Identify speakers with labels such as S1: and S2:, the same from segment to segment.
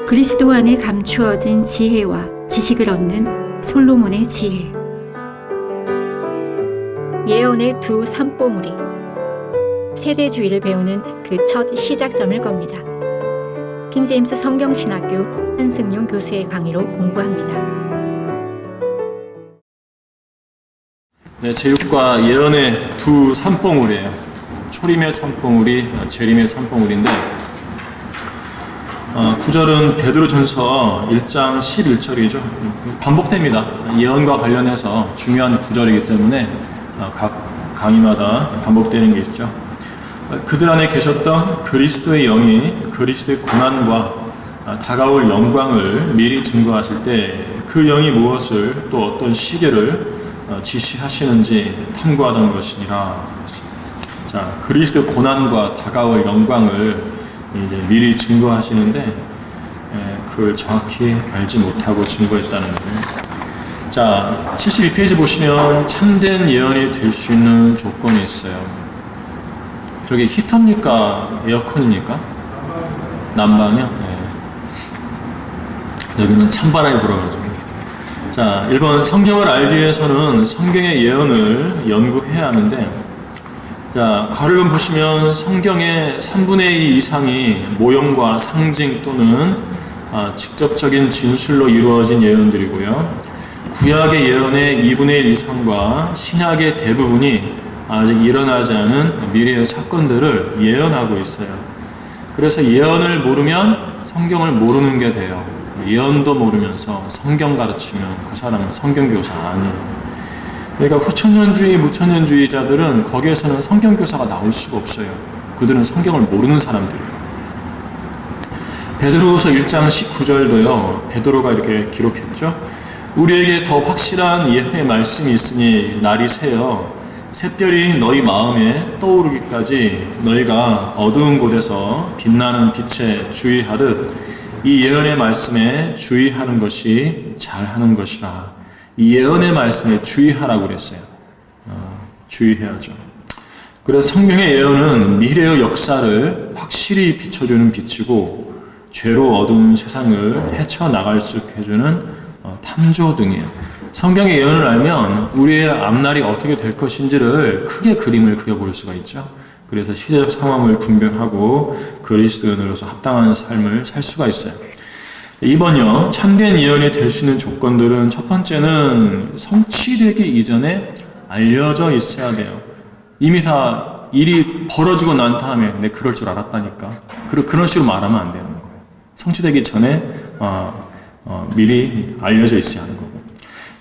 S1: 그리스도 안에 감추어진 지혜와 지식을 얻는 솔로몬의 지혜. 예언의 두 산봉우리. 세대주의를 배우는 그 첫 시작점일 겁니다. 킹제임스 성경신학교 한승용 교수의 강의로 공부합니다.
S2: 네, 제육과 예언의 두 산봉우리예요. 초림의 산봉우리, 재림의 산봉우리인데, 구절은 베드로전서 1장 11절이죠. 반복됩니다. 예언과 관련해서 중요한 구절이기 때문에 각 강의마다 반복되는 게 있죠. 그들 안에 계셨던 그리스도의 영이 그리스도의 고난과 다가올 영광을 미리 증거하실 때 그 영이 무엇을 또 어떤 시계를 지시하시는지 탐구하던 것이니라. 자, 그리스도의 고난과 다가올 영광을 이제 미리 증거하시는데 그걸 정확히 알지 못하고 증거했다는 거예요. 자, 72페이지 보시면 참된 예언이 될 수 있는 조건이 있어요. 저기 히터입니까? 에어컨입니까? 난방이요? 네. 여기는 찬바람이 불어가지고. 자, 1번 성경을 알기 위해서는 성경의 예언을 연구해야 하는데, 자, 가르금 보시면 성경의 3분의 2 이상이 모형과 상징 또는 직접적인 진술로 이루어진 예언들이고요. 구약의 예언의 2분의 1 이상과 신약의 대부분이 아직 일어나지 않은 미래의 사건들을 예언하고 있어요. 그래서 예언을 모르면 성경을 모르는 게 돼요. 예언도 모르면서 성경 가르치면 그 사람은 성경교사 아니에요. 그러니까 후천년주의, 무천년주의자들은 거기에서는 성경교사가 나올 수가 없어요. 그들은 성경을 모르는 사람들이에요. 베드로후서 1장 19절도요. 베드로가 이렇게 기록했죠. 우리에게 더 확실한 예언의 말씀이 있으니 날이 새어 샛별이 너희 마음에 떠오르기까지 너희가 어두운 곳에서 빛나는 빛에 주의하듯 이 예언의 말씀에 주의하는 것이 잘하는 것이라. 이 예언의 말씀에 주의하라고 그랬어요. 주의해야죠. 그래서 성경의 예언은 미래의 역사를 확실히 비춰주는 빛이고 죄로 어두운 세상을 헤쳐나갈 수 있게 해주는 탐조등이에요. 성경의 예언을 알면 우리의 앞날이 어떻게 될 것인지를 크게 그림을 그려볼 수가 있죠. 그래서 시대적 상황을 분별하고 그리스도인으로서 합당한 삶을 살 수가 있어요. 2번요. 참된 예언이 될 수 있는 조건들은 첫 번째는 성취되기 이전에 알려져 있어야 돼요. 이미 다 일이 벌어지고 난 다음에 내 그럴 줄 알았다니까. 그런 식으로 말하면 안 되는 거예요. 성취되기 전에 미리 알려져 있어야 하는 거고.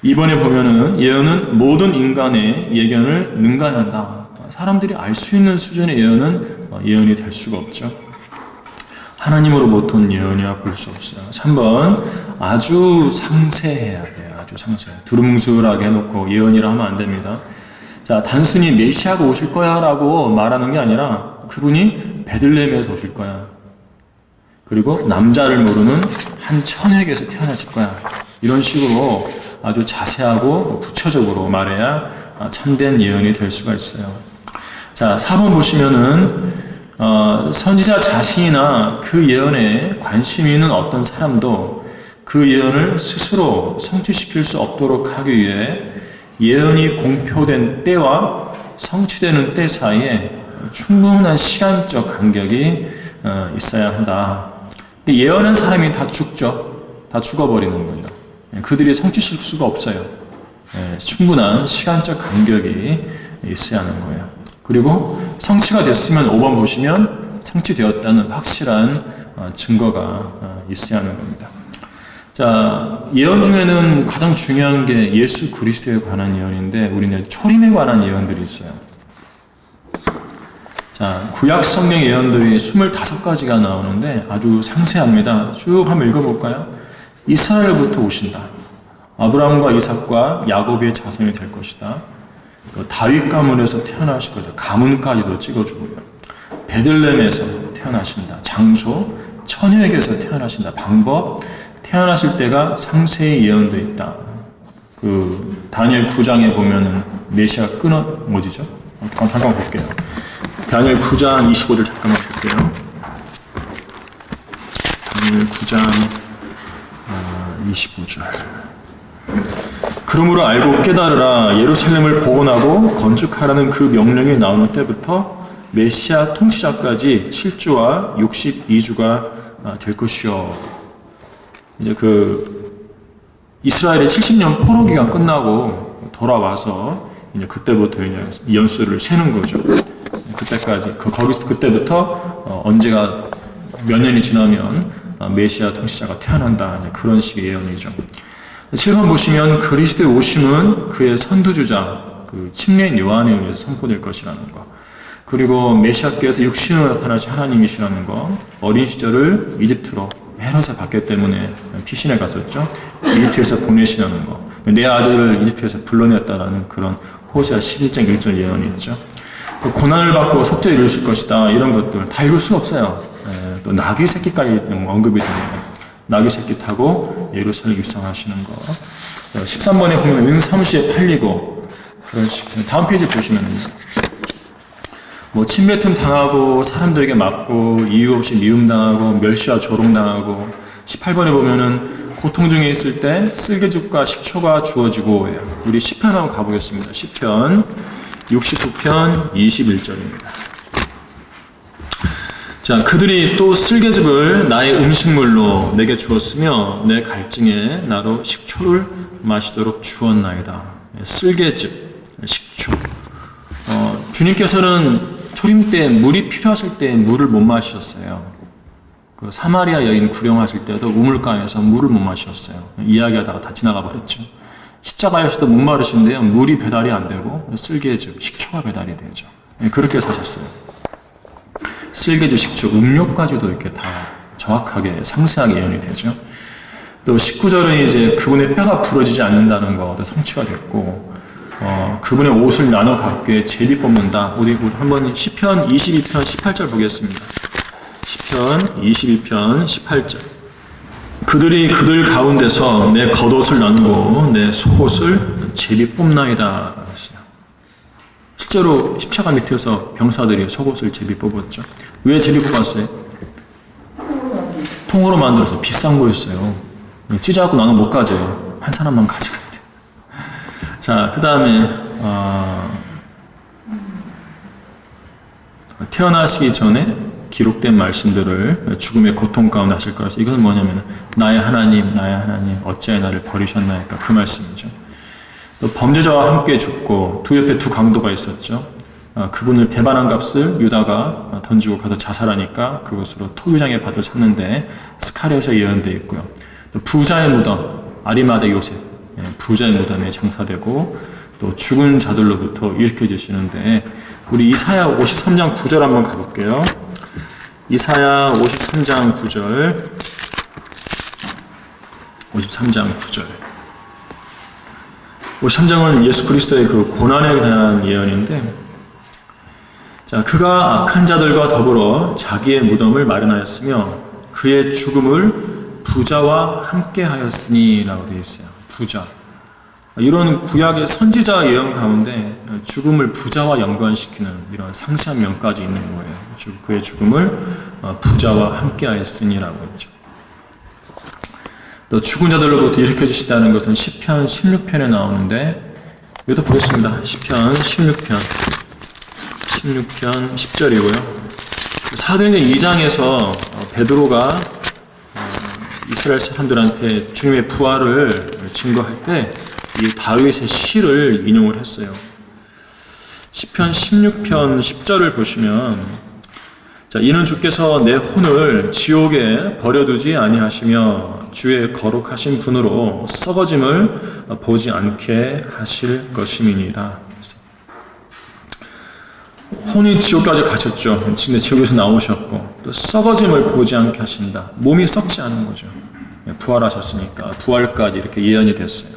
S2: 2번에 보면은 예언은 모든 인간의 예견을 능가한다. 사람들이 알 수 있는 수준의 예언은 예언이 될 수가 없죠. 하나님으로부터 온 예언이라 볼 수 없어요. 3번 아주 상세해야 돼요. 아주 상세. 두루뭉술하게 해놓고 예언이라 하면 안 됩니다. 자, 단순히 메시아가 오실 거야 라고 말하는 게 아니라 그분이 베들레헴에서 오실 거야. 그리고 남자를 모르는 한 처녀에게서 태어나실 거야. 이런 식으로 아주 자세하고 구체적으로 말해야 참된 예언이 될 수가 있어요. 자, 4번 보시면은 선지자 자신이나 그 예언에 관심이 있는 어떤 사람도 그 예언을 스스로 성취시킬 수 없도록 하기 위해 예언이 공표된 때와 성취되는 때 사이에 충분한 시간적 간격이 있어야 한다. 예언한 사람이 다 죽죠. 다 죽어버리는 거죠. 그들이 성취시킬 수가 없어요. 충분한 시간적 간격이 있어야 하는 거예요. 그리고 성취가 됐으면 5번 보시면 성취되었다는 확실한 증거가 있어야 하는 겁니다. 자, 예언 중에는 가장 중요한 게 예수 그리스도에 관한 예언인데 우리는 초림에 관한 예언들이 있어요. 자, 구약 성경 예언들이 25가지가 나오는데 아주 상세합니다. 쭉 한번 읽어볼까요? 이스라엘부터 오신다. 아브라함과 이삭과 야곱의 자손이 될 것이다. 다윗 가문에서 태어나실 거죠. 가문까지도 찍어주고요. 베들레헴에서 태어나신다. 장소, 처녀에게서 태어나신다. 방법, 태어나실 때가 상세히 예언되어 있다. 그 다니엘 9장에 보면은 메시아가 어디죠? 잠깐 볼게요. 다니엘 9장 25절 잠깐만 볼게요. 사무엘 9장 25절. 그러므로 알고 깨달으라. 예루살렘을 복원하고 건축하라는 그 명령이 나오는 때부터 메시아 통치자까지 7주와 62주가 될 것이요. 이제 이스라엘의 70년 포로 기간 끝나고 돌아와서 이제 그때부터 이제 연수를 세는 거죠. 그때까지 그때부터 언제가 몇 년이 지나면 메시아 통치자가 태어난다, 그런 식의 예언이죠. 7번 보시면 그리스도의 오심은 그의 선두주자 침례인 요한에 의해서 선포될 것이라는 거, 그리고 메시아께서 육신으로 나타나신 하나님이시라는 거, 어린 시절을 이집트로 헤롯에 받기 때문에 피신해 갔었죠. 이집트에서 보내시라는 거, 내 아들을 이집트에서 불러냈다라는 그런 호세아 11장 1절 예언이 있죠. 또 고난을 받고 속죄를 이루실 것이다, 이런 것들 다 이룰 수 없어요. 또 나귀 새끼까지 언급이 됩니다. 나귀 새끼 타고 예루살렘 입성하시는 거. 13번에 보면 은사무시에 팔리고, 그런 식. 다음 페이지 보시면 침뱉음 당하고 사람들에게 맞고 이유 없이 미움당하고 멸시와 조롱당하고, 18번에 보면은 고통 중에 있을 때 쓸개죽과 식초가 주어지고 해요. 우리 시편 한번 가보겠습니다. 시편 69편 21절입니다. 자, 그들이 또 쓸개즙을 나의 음식물로 내게 주었으며 내 갈증에 나로 식초를 마시도록 주었나이다. 쓸개즙, 식초. 주님께서는 초림 때 물이 필요하실 때 물을 못 마셨어요. 그 사마리아 여인 구령하실 때도 우물가에서 물을 못 마셨어요. 이야기하다가 다 지나가 버렸죠. 십자가에서도 목마르신데요, 물이 배달이 안 되고 쓸개즙, 식초가 배달이 되죠. 그렇게 사셨어요. 쓸개즙, 식초, 음료까지도 이렇게 다 정확하게 상세하게 예언이 되죠. 또 19절은 이제 그분의 뼈가 부러지지 않는다는 거 성취가 됐고, 그분의 옷을 나눠 갖게 제비 뽑는다. 우리 한번 시편 22편 18절 보겠습니다. 시편 22편 18절. 그들이 그들 가운데서 내 겉옷을 나누고 내 속옷을 제비 뽑나이다. 실제로 십자가 밑에서 병사들이 속옷을 제비 뽑았죠. 왜 제비 뽑았어요? 통으로 만들어서 비싼 거였어요. 찢어갖고 나는 못 가져요. 한 사람만 가져가야 돼요. 자, 그 다음에 태어나시기 전에 기록된 말씀들을 죽음의 고통 가운데 하실 거라서, 이것은 뭐냐면 나의 하나님 어찌하여 나를 버리셨나이까, 그 말씀이죠. 또 범죄자와 함께 죽고 두 옆에 두 강도가 있었죠. 그분을 배반한 값을 유다가 던지고 가서 자살하니까 그것으로 토유장의 밭을 샀는데 스가랴에서 예언되어 있고요. 또 부자의 무덤, 아리마대 요셉, 부자의 무덤에 장사되고 또 죽은 자들로부터 일으켜지시는데, 우리 이사야 53장 9절 한번 가볼게요. 이사야 53장 9절. 53장 9절. 53장은 예수 그리스도의 그 고난에 대한 예언인데, 자, 그가 악한 자들과 더불어 자기의 무덤을 마련하였으며 그의 죽음을 부자와 함께 하였으니 라고 되어 있어요. 부자. 이런 구약의 선지자 예언 가운데 죽음을 부자와 연관시키는 이런 상세한 명까지 있는 거예요. 그의 죽음을 부자와 함께 하였으니라고 했죠. 또 죽은 자들로부터 일으켜주시다는 것은 시편 16편에 나오는데, 이것도 보겠습니다. 시편 16편 10절이고요. 사도행전 2장에서 베드로가 이스라엘 사람들한테 주님의 부활을 증거할 때 이 다윗의 시를 인용을 했어요. 시편 16편 10절을 보시면, 자, 이는 주께서 내 혼을 지옥에 버려두지 아니하시며 주의 거룩하신 분으로 썩어짐을 보지 않게 하실 것임이니이다. 혼이 지옥까지 가셨죠. 근데 지옥에서 나오셨고, 또 썩어짐을 보지 않게 하신다. 몸이 썩지 않은 거죠. 부활하셨으니까 부활까지 이렇게 예언이 됐어요.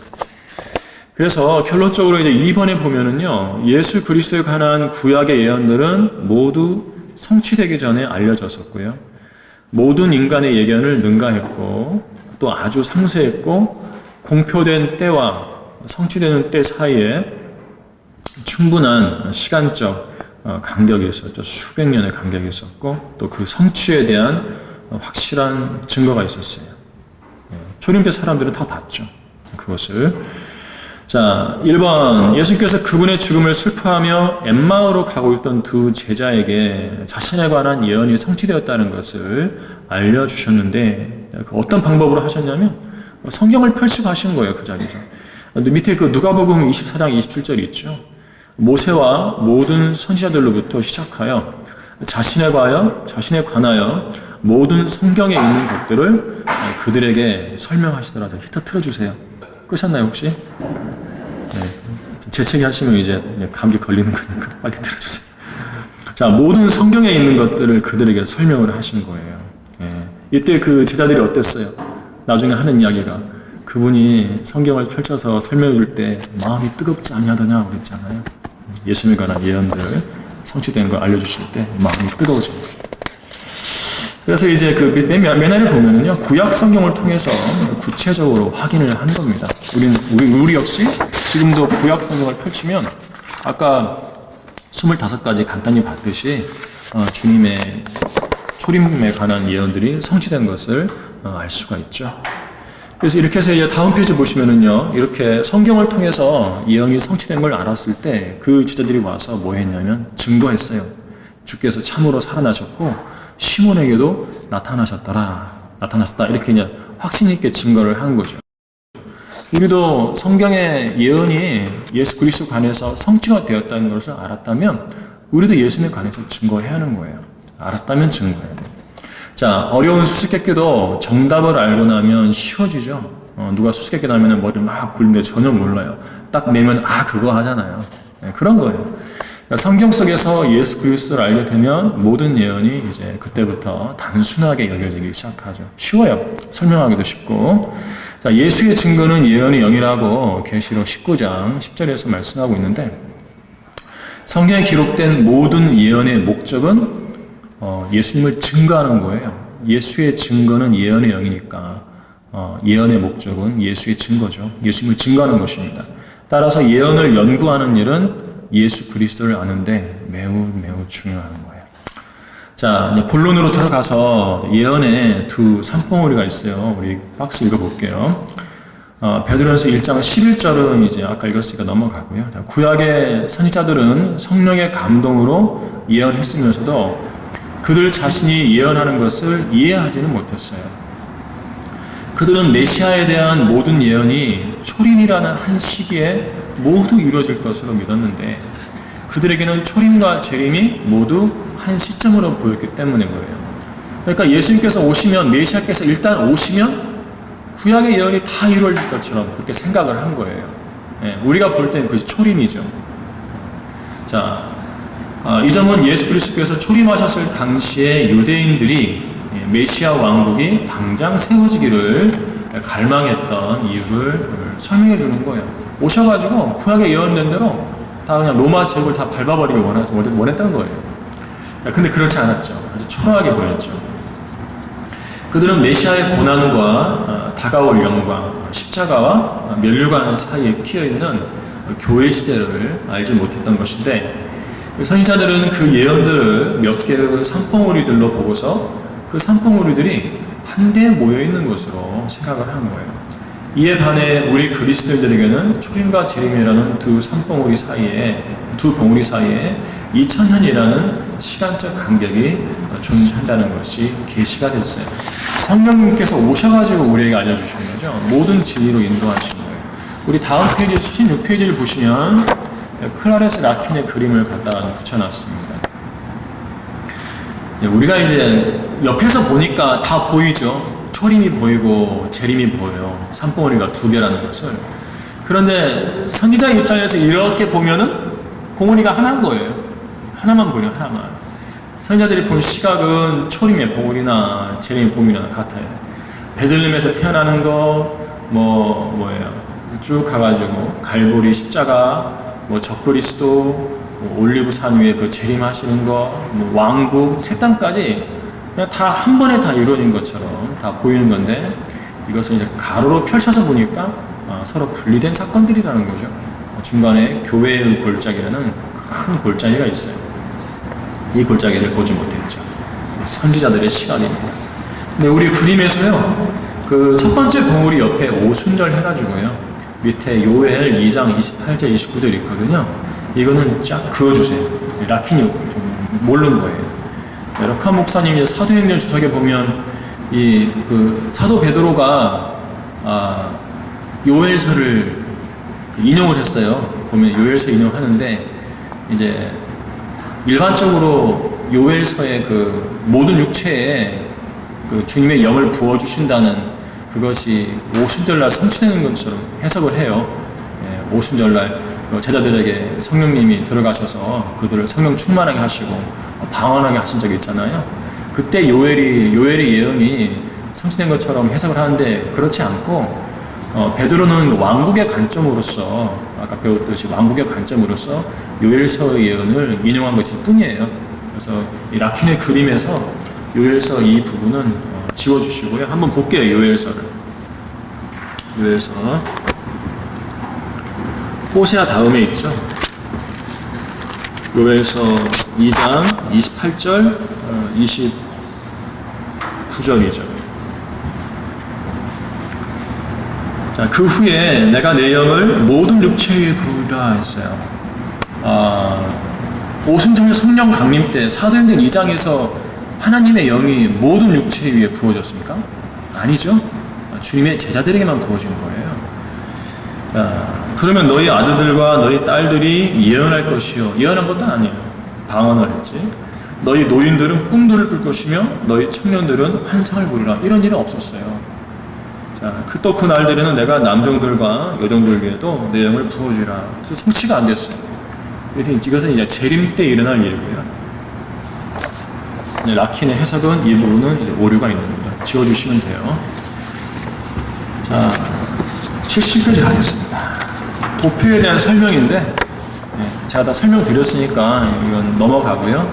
S2: 그래서 결론적으로 이제 2번에 보면은요, 예수 그리스도에 관한 구약의 예언들은 모두 성취되기 전에 알려졌었고요. 모든 인간의 예견을 능가했고, 또 아주 상세했고, 공표된 때와 성취되는 때 사이에 충분한 시간적 간격이 있었죠. 수백 년의 간격이 있었고, 또 그 성취에 대한 확실한 증거가 있었어요. 초림 때 사람들은 다 봤죠. 그것을. 자, 1번. 예수님께서 그분의 죽음을 슬퍼하며 엠마오로 가고 있던 두 제자에게 자신에 관한 예언이 성취되었다는 것을 알려주셨는데, 어떤 방법으로 하셨냐면 성경을 펼치고 하신 거예요. 그 자리에서. 밑에 그 누가복음 24장 27절 있죠. 모세와 모든 선지자들로부터 시작하여 자신에 관하여 모든 성경에 있는 것들을 그들에게 설명하시더라. 히터 틀어주세요. 끄셨나요 혹시? 네. 재채기 하시면 이제 감기 걸리는 거니까 빨리 틀어주세요. 자, 모든 성경에 있는 것들을 그들에게 설명을 하신 거예요. 네. 이때 그 제자들이 어땠어요? 나중에 하는 이야기가 그분이 성경을 펼쳐서 설명해 줄 때 마음이 뜨겁지 아니하더냐 그랬잖아요. 예수님에 관한 예언들 성취된 걸 알려주실 때 마음이 뜨거워진 거예요. 그래서 이제 그 맨 아래 보면은요, 구약 성경을 통해서 구체적으로 확인을 한 겁니다. 우리 역시 지금도 구약 성경을 펼치면 아까 25가지 간단히 봤듯이 주님의 초림에 관한 예언들이 성취된 것을 알 수가 있죠. 그래서 이렇게 해서 이제 다음 페이지 보시면은요, 이렇게 성경을 통해서 예언이 성취된 걸 알았을 때 그 제자들이 와서 뭐 했냐면 증거했어요. 주께서 참으로 살아나셨고 시몬에게도 나타나셨다. 이렇게 그냥 확신 있게 증거를 한 거죠. 우리도 성경의 예언이 예수 그리스도 관해서 성취가 되었다는 것을 알았다면 우리도 예수님에 관해서 증거해야 하는 거예요. 알았다면 증거해야 돼요. 자, 어려운 수수께끼도 정답을 알고 나면 쉬워지죠. 누가 수수께끼 나면 머리를 막 굴리는데 전혀 몰라요. 딱 내면 그거 하잖아요. 네, 그런 거예요. 그러니까 성경 속에서 예수 그리스도를 알게 되면 모든 예언이 이제 그때부터 단순하게 여겨지기 시작하죠. 쉬워요. 설명하기도 쉽고. 자, 예수의 증거는 예언의 영이라고 계시록 19장 10절에서 말씀하고 있는데, 성경에 기록된 모든 예언의 목적은 예수님을 증거하는 거예요. 예수의 증거는 예언의 영이니까 예언의 목적은 예수의 증거죠. 예수님을 증거하는 것입니다. 따라서 예언을 연구하는 일은 예수 그리스도를 아는데 매우 중요한 거예요. 자, 이제 본론으로 들어가서 예언의 두 산봉우리가 있어요. 우리 박스 읽어볼게요. 베드로전서 1장 11절은 이제 아까 읽었으니까 넘어가고요. 구약의 선지자들은 성령의 감동으로 예언했으면서도 그들 자신이 예언하는 것을 이해하지는 못했어요. 그들은 메시아에 대한 모든 예언이 초림이라는 한 시기에 모두 이루어질 것으로 믿었는데 그들에게는 초림과 재림이 모두 한 시점으로 보였기 때문인 거예요. 그러니까 예수님께서 오시면, 메시아께서 일단 오시면 구약의 예언이 다 이루어질 것처럼 그렇게 생각을 한 거예요. 우리가 볼 때는 그것이 초림이죠. 자, 이 점은 예수 그리스도께서 초림하셨을 당시에 유대인들이 메시아 왕국이 당장 세워지기를 갈망했던 이유를 설명해 주는 거예요. 오셔가지고 구약에 예언된 대로 다 그냥 로마 제국을 다 밟아버리길 원했던 거예요. 자, 근데 그렇지 않았죠. 아주 초라하게 보였죠. 그들은 메시아의 고난과 다가올 영광, 십자가와 면류관 사이에 끼어있는 교회 시대를 알지 못했던 것인데, 선지자들은 그 예언들을 몇 개의 산봉우리들로 보고서 그 산봉우리들이 한데 모여있는 것으로 생각을 한 거예요. 이에 반해 우리 그리스도인들에게는 초림과 재림이라는 두 봉우리 사이에 2000년이라는 시간적 간격이 존재한다는 것이 계시가 됐어요. 성령님께서 오셔가지고 우리에게 알려주신 거죠. 모든 진리로 인도하신 거예요. 우리 다음 페이지 76페이지를 보시면 클라레스 라킨의 그림을 갖다 붙여놨습니다. 우리가 이제 옆에서 보니까 다 보이죠. 초림이 보이고 재림이 보여요. 산봉우리가 두 개라는 것을. 그런데 선지자 입장에서 이렇게 보면은 봉우리가 하나인 거예요. 하나만 보여요. 하나만. 선지자들이 본 시각은 초림의 봉우리나 재림의 봉우리나 같아요. 베들레헴에서 태어나는 거 쭉 가가지고 갈보리 십자가, 적그리스도, 올리브산 위에 그 재림하시는 거, 왕국, 새 땅까지 그냥 다 한 번에 다 이루어진 것처럼 다 보이는 건데, 이것을 이제 가로로 펼쳐서 보니까 서로 분리된 사건들이라는 거죠. 중간에 교회의 골짜기라는 큰 골짜기가 있어요. 이 골짜기를 보지 못했죠. 선지자들의 시각입니다. 네, 우리 그림에서요, 그 첫 번째 봉우리 옆에 오순절 해가지고요, 밑에 요엘 2장 28절 29절 있거든요. 이거는 쫙 그어주세요. 라킨이 좀 모르는 거예요. 럭한 목사님이 사도행전 주석에 보면 이 그 사도 베드로가 요엘서를 인용을 했어요. 보면 요엘서 인용하는데 이제 일반적으로 요엘서의 그 모든 육체에 그 주님의 영을 부어 주신다는 그것이 오순절날 성취되는 것처럼 해석을 해요. 예, 오순절날 제자들에게 성령님이 들어가셔서 그들을 성령 충만하게 하시고 방언하게 하신 적이 있잖아요. 그때 요엘의 예언이 성취된 것처럼 해석을 하는데 그렇지 않고 베드로는 왕국의 관점으로서 아까 배웠듯이 왕국의 관점으로서 요엘서의 예언을 인용한 것일 뿐이에요. 그래서 이 라킨의 그림에서 요엘서 이 부분은 지워주시고요. 한번 볼게요. 요엘서를. 요엘서 호세아 다음에 있죠. 요엘서 2장 28절 29절이죠. 자, 그 후에 내가 내 영을 모든 육체 위에 부으리라 했어요. 오순절 성령 강림 때 사도행전 2장에서 하나님의 영이 모든 육체 위에 부어졌습니까? 아니죠. 주님의 제자들에게만 부어진 거예요. 자, 그러면 너희 아들들과 너희 딸들이 예언할 것이요. 예언한 것도 아니에요. 방언을 했지. 너희 노인들은 꿈들을 꿀 것이며 너희 청년들은 환상을 보리라. 이런 일은 없었어요. 자, 또 그 날들에는 내가 남종들과 여종들에게도 내 영을 부어주라. 성취가 안 됐어요. 그래서 이것은 이제 재림 때 일어날 일이고요. 네, 라킨의 해석은 이 부분은 이제 오류가 있는 겁니다. 지워주시면 돼요. 자, 70까지 가겠습니다. 도표에 대한 설명인데, 네, 제가 다 설명드렸으니까 이건 넘어가고요.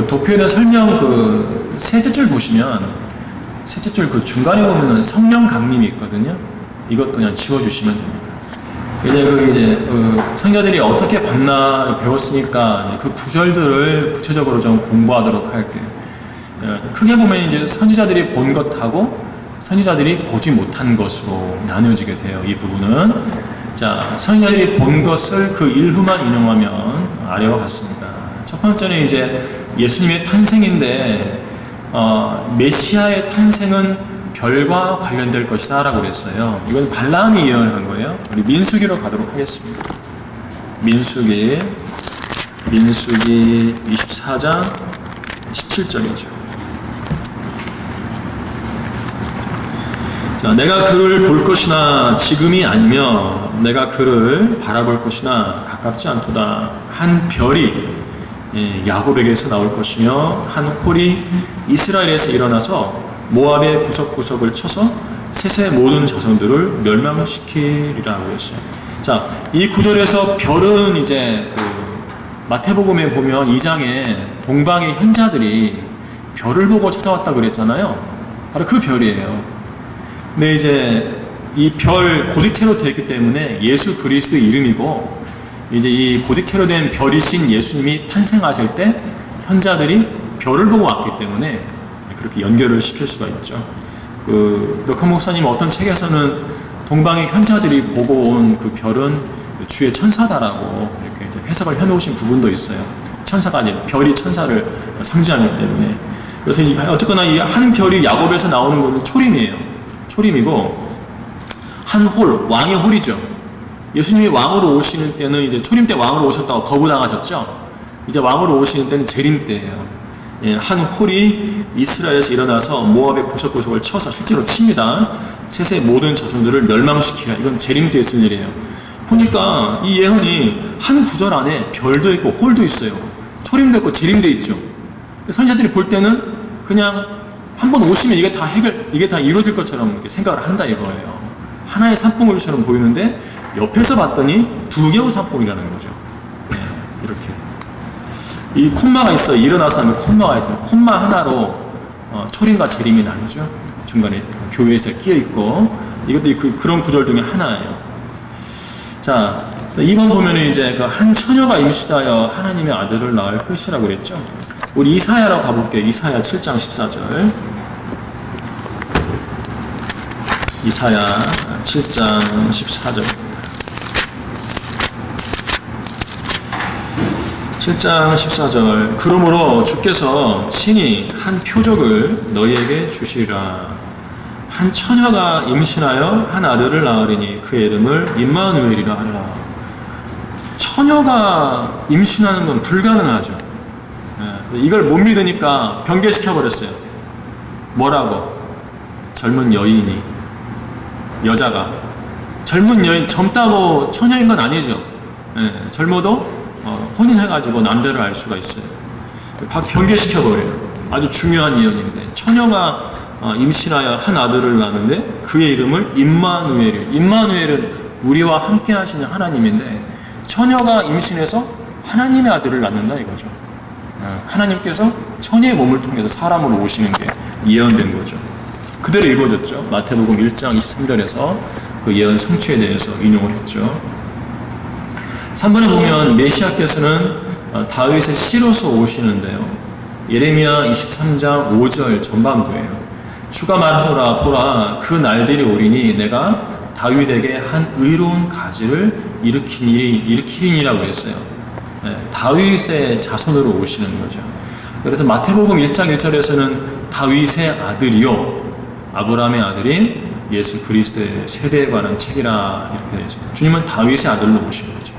S2: 도표에 대한 설명 그 셋째 줄 보시면, 셋째 줄 그 중간에 보면은 성령 강림이 있거든요. 이것도 그냥 지워주시면 됩니다. 이제 성자들이 어떻게 봤나 배웠으니까 그 구절들을 구체적으로 좀 공부하도록 할게요. 크게 보면 이제 선지자들이 본 것하고 선지자들이 보지 못한 것으로 나뉘어지게 돼요. 이 부분은. 자, 선지자들이 본 것을 그 일부만 인용하면 아래와 같습니다. 첫 번째는 이제 예수님의 탄생인데, 메시아의 탄생은 별과 관련될 것이다 라고 그랬어요. 이건 발람이 예언한 거예요. 우리 민수기로 가도록 하겠습니다. 민수기 24장 17절이죠. 자, 내가 그를 볼 것이나 지금이 아니며 내가 그를 바라볼 것이나 가깝지 않도다. 한 별이 야곱에게서 나올 것이며 한 홀이 이스라엘에서 일어나서 모압의 구석구석을 쳐서 셋의 모든 자손들을 멸망시키리라고 했어요. 자, 이 구절에서 별은 이제 그 마태복음에 보면 2장에 동방의 현자들이 별을 보고 찾아왔다고 그랬잖아요. 바로 그 별이에요. 근데 이제 이 별 고딕체로 되어 있기 때문에 예수 그리스도의 이름이고, 이제 이 고딕체로 된 별이신 예수님이 탄생하실 때 현자들이 별을 보고 왔기 때문에 그렇게 연결을 시킬 수가 있죠. 럭한 목사님 어떤 책에서는 동방의 현자들이 보고 온 그 별은 그 주의 천사다라고 이렇게 이제 해석을 해놓으신 부분도 있어요. 천사가 아닌 별이 천사를 상징하기 때문에. 그래서 어쨌거나 이 한 별이 야곱에서 나오는 것은 초림이에요. 초림이고, 한 홀, 왕의 홀이죠. 예수님이 왕으로 오시는 때는 이제 초림 때 왕으로 오셨다고 거부당하셨죠. 이제 왕으로 오시는 때는 재림 때예요. 한 홀이 이스라엘에서 일어나서 모압의 구석구석을 쳐서 실제로 칩니다. 셋의 모든 자손들을 멸망시키라. 이건 재림 때 있을 일이에요. 보니까 이 예언이 한 구절 안에 별도 있고 홀도 있어요. 초림도 있고 재림도 있죠. 선지자들이 볼 때는 그냥 한번 오시면 이게 다 이루어질 것처럼 이렇게 생각을 한다 이거예요. 하나의 산봉우리처럼 보이는데 옆에서 봤더니 두 개의 산봉이라는 거죠. 네, 이렇게. 이 콤마가 있어요. 일어나서 하면 콤마가 있어요. 콤마 하나로 초림과 재림이 나뉘죠. 중간에 교회에서 끼어 있고, 이것도 그런 구절 중에 하나예요. 자, 2번 보면은 이제 그 한 처녀가 임신하여 하나님의 아들을 낳을 것이라고 그랬죠. 우리 이사야로 가볼게요. 이사야 7장 14절. 이사야 7장 14절입니다. 7장 14절 그러므로 주께서 친히 한 표적을 너희에게 주시리라. 한 처녀가 임신하여 한 아들을 낳으리니 그의 이름을 임마누엘이라 하리라. 처녀가 임신하는 건 불가능하죠. 이걸 못 믿으니까 변개시켜버렸어요. 뭐라고? 젊은 여인이, 여자가 젊은 여인, 젊다고 처녀인 건 아니죠. 젊어도 혼인해가지고 남자를 알 수가 있어요. 변개시켜버려요. 아주 중요한 예언인데 처녀가 임신하여 한 아들을 낳는데 그의 이름을 임마누엘이에요. 임마누엘은 우리와 함께 하시는 하나님인데 처녀가 임신해서 하나님의 아들을 낳는다 이거죠. 하나님께서 처녀의 몸을 통해서 사람으로 오시는 게 예언된 거죠. 그대로 이루어졌죠. 마태복음 1장 23절에서 그 예언 성취에 대해서 인용을 했죠. 3번에 보면 메시아께서는 다윗의 씨로서 오시는데요. 예레미야 23장 5절 전반부예요. 주가 말하노라 보라 그 날들이 오리니 내가 다윗에게 한 의로운 가지를 일으키리니라고 그랬어요. 다윗의 자손으로 오시는 거죠. 그래서 마태복음 1장 1절에서는 다윗의 아들이요 아브라함의 아들인 예수 그리스도의 세대에 관한 책이라 이렇게 되죠. 주님은 다윗의 아들로 오신 거죠.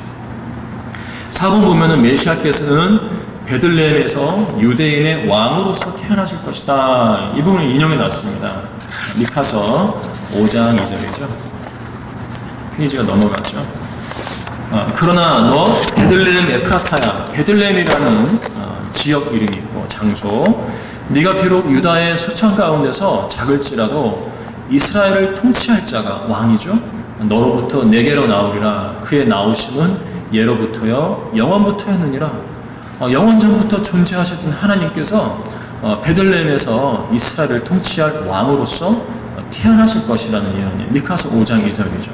S2: 4번 보면은 메시아께서는 베들레헴에서 유대인의 왕으로서 태어나실 것이다. 이 부분을 인용해 놨습니다. 미카서 5장 2절이죠. 페이지가 넘어가죠. 그러나 너 베들레헴 에프라타야. 베들레헴이라는 지역 이름이 있고 장소. 네가 비록 유다의 수천 가운데서 작을지라도 이스라엘을 통치할 자가 왕이죠. 너로부터 내게로 나오리라. 그의 나오심은 예로부터요 영원부터였느니라. 영원전부터 존재하셨던 하나님께서 베들레헴에서 이스라엘을 통치할 왕으로서 태어나실 것이라는 예언이 미카서 5장 2절이죠.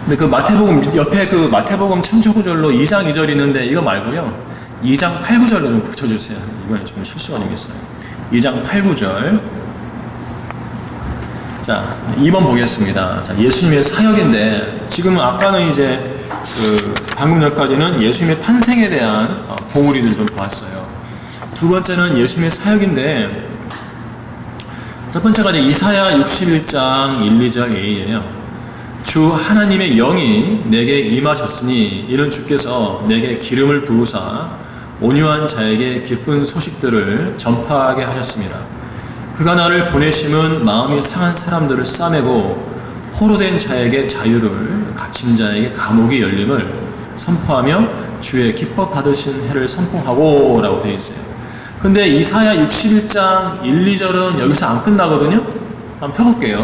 S2: 근데 그 마태복음 옆에 그 마태복음 참조구절로 2장 2절 있는데 이거 말고요 2장 8, 9절로 좀 붙여주세요. 이건 좀 실수가 좀 있어요. 2장 8, 9절. 자, 2번 보겠습니다. 자, 예수님의 사역인데 지금 아까는 이제 방금 전까지는 예수님의 탄생에 대한 봉우리를 좀 보았어요. 두 번째는 예수님의 사역인데 첫 번째가 이제 이사야 61장 1, 2절 A예요. 주 하나님의 영이 내게 임하셨으니 이는 주께서 내게 기름을 부으사 온유한 자에게 기쁜 소식들을 전파하게 하셨습니다. 그가 나를 보내심은 마음이 상한 사람들을 싸매고 포로된 자에게 자유를, 갇힌 자에게 감옥이 열림을 선포하며 주의 기뻐 받으신 해를 선포하고 라고 되어 있어요. 근데 이사야 61장 1, 2절은 여기서 안 끝나거든요. 한번 펴볼게요.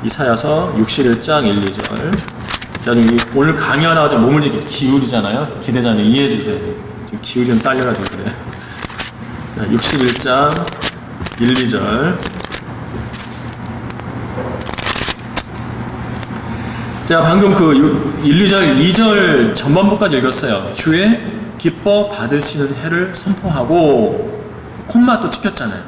S2: 이사야서 61장 1, 2절. 제가 오늘 강의하다가 몸을 이렇게 기울이잖아요. 기대자님 이해해주세요. 지금 기울이 좀 딸려가지고 그래요. 61장 1, 2절. 제가 방금 그 1, 2절 전반부까지 읽었어요. 주의 기뻐 받으시는 해를 선포하고 콤마 또 찍혔잖아요.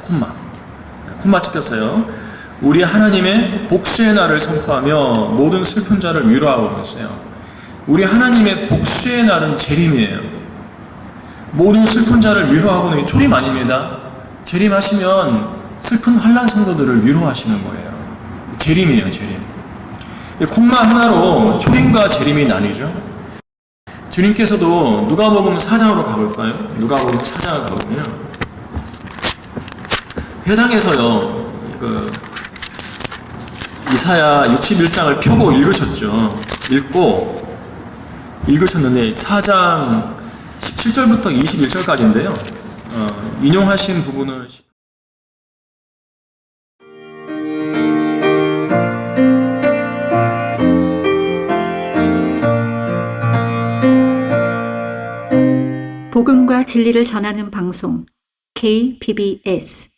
S2: 콤마 찍혔어요. 우리 하나님의 복수의 날을 선포하며 모든 슬픈 자를 위로하고 있어요. 우리 하나님의 복수의 날은 재림이에요. 모든 슬픈 자를 위로하고는 초림 아닙니다. 재림하시면 슬픈 환난 성도들을 위로하시는 거예요. 재림이에요, 재림. 콤마 하나로 초림과 재림이 나뉘죠. 주님께서도 누가복음 4장으로 가볼까요? 누가복음 4장을 가보면요. 회당에서요, 이사야 61장을 펴고 읽으셨죠. 읽으셨는데 4장 17절부터 21절까지인데요. 인용하신 부분을
S1: 복음과 진리를 전하는 방송 KBS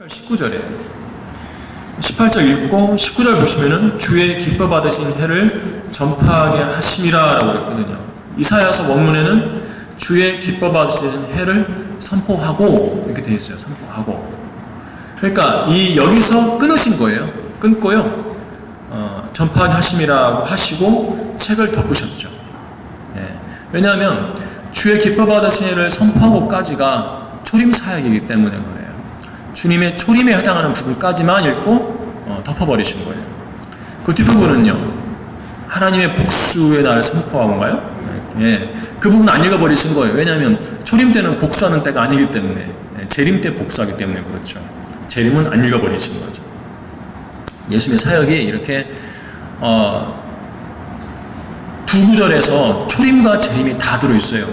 S2: 19절이에요. 18절 읽고 19절 보시면은 주의 기뻐 받으신 해를 전파하게 하심이라라고 그랬거든요. 이사야서 원문에는 주의 기뻐 받으신 해를 선포하고 이렇게 되어 있어요. 선포하고. 그러니까 이 여기서 끊으신 거예요. 끊고요. 전파하게 하심이라고 하시고 책을 덮으셨죠. 예. 왜냐하면 주의 기뻐 받으신 해를 선포하고까지가 초림 사역이기 때문에 그래요. 주님의 초림에 해당하는 부분까지만 읽고 덮어버리신 거예요. 그 뒷부분은요, 하나님의 복수의 날을 선포하고인가요? 예, 그 부분 안 읽어버리신 거예요. 왜냐하면 초림 때는 복수하는 때가 아니기 때문에, 재림 때 복수하기 때문에 그렇죠. 재림은 안 읽어버리신 거죠. 예수님의 사역이 이렇게 두 구절에서 초림과 재림이 다 들어있어요.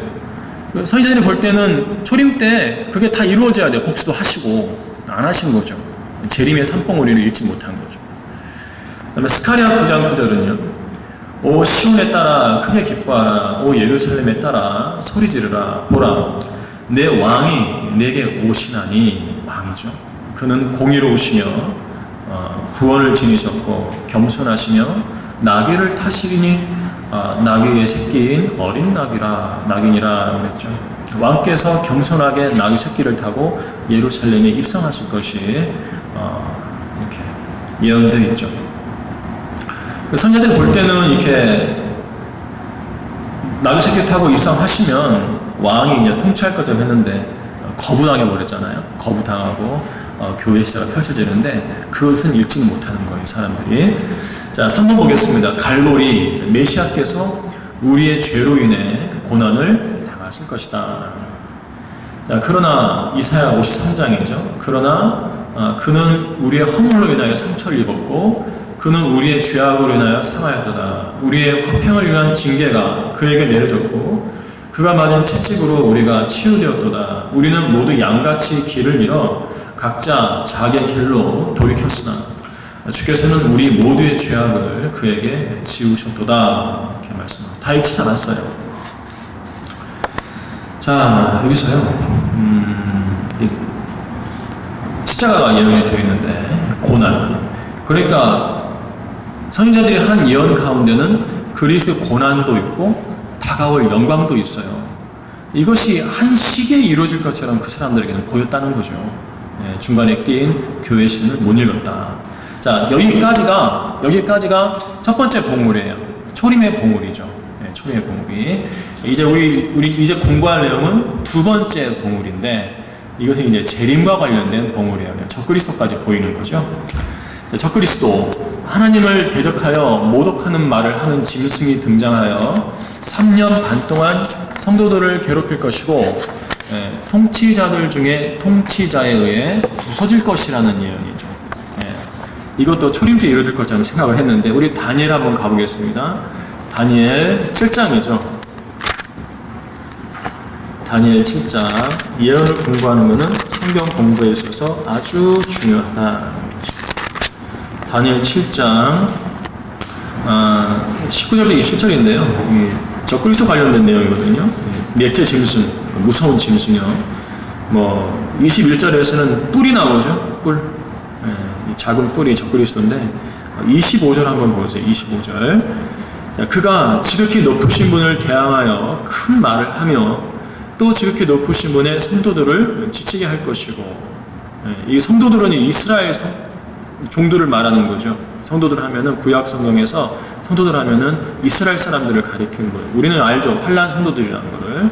S2: 선지자들이 볼 때는 초림 때 그게 다 이루어져야 돼요. 복수도 하시고 안 하신 거죠. 재림의 산봉우리를 읽지 못한 거죠. 그다음에 스가랴 9장 9절은요. 오 시온에 따라 크게 기뻐하라. 오 예루살렘에 따라 소리 지르라. 보라 내 왕이 내게 오시나니. 왕이죠. 그는 공의로우시며 구원을 지니셨고 겸손하시며 나귀를 타시리니 나귀의 새끼인 어린 낙이니라 그랬죠. 왕께서 겸손하게 나귀 새끼를 타고 예루살렘에 입성하실 것이 이렇게 예언되어 있죠. 그 선자들 볼 때는 이렇게 나귀 새끼 타고 입성하시면 왕이 이제 통치할 것처럼 했는데 거부당해 버렸잖아요. 거부당하고 교회 시대가 펼쳐지는데 그것은 읽지는 못하는 거예요, 사람들이. 자, 3번 보겠습니다. 갈보리, 메시아께서 우리의 죄로 인해 고난을 당하실 것이다. 자, 그러나 이사야 53장이죠. 그러나 그는 우리의 허물로 인하여 상처를 입었고 그는 우리의 죄악으로 인하여 상하였도다. 우리의 화평을 위한 징계가 그에게 내려졌고 그가 맞은 채찍으로 우리가 치유되었도다. 우리는 모두 양같이 길을 잃어 각자 자기의 길로 돌이켰으나 주께서는 우리 모두의 죄악을 그에게 지우셨도다. 이렇게 말씀합니다. 다 읽지 않았어요. 자, 여기서요. 십자가가 예언이 되어 있는데 고난. 그러니까 선지자들이 한 예언 가운데는 그리스도의 고난도 있고 다가올 영광도 있어요. 이것이 한 시기에 이루어질 것처럼 그 사람들에게는 보였다는 거죠. 예, 중간에 끼인 교회 신을 못 읽었다. 자, 여기까지가 첫 번째 봉우리예요. 초림의 봉우리죠. 예, 초림의 봉우리. 이제 우리 이제 공부할 내용은 두 번째 봉우리인데 이것은 이제 재림과 관련된 봉우리예요. 적그리스도까지 보이는 거죠. 자, 적그리스도 하나님을 대적하여 모독하는 말을 하는 짐승이 등장하여 3년 반 동안 성도들을 괴롭힐 것이고 통치자들 중에 통치자에 의해 부서질 것이라는 예언이죠. 이것도 초림 때 이루어질 것처럼 생각을 했는데 우리 다니엘 한번 가보겠습니다. 다니엘 7장이죠. 다니엘 7장. 예언을 공부하는 것은 성경 공부에 있어서 아주 중요하다. 다니엘 7장 19절부터 27절인데요. 적그리스도 관련된 내용이거든요. 넷째 짐승, 무서운 짐승이요. 21절에서는 뿔이 나오죠. 뿔. 이 작은 뿔이 적그리스도인데 25절 한번 보세요. 25절. 그가 지극히 높으신 분을 대항하여 큰 말을 하며 또 지극히 높으신 분의 성도들을 지치게 할 것이고, 이 성도들은 이스라엘 종들을 말하는 거죠. 성도들 하면은 구약 성경에서 성도들 하면은 이스라엘 사람들을 가리키는 거예요. 우리는 알죠. 환난 성도들이라는 거를.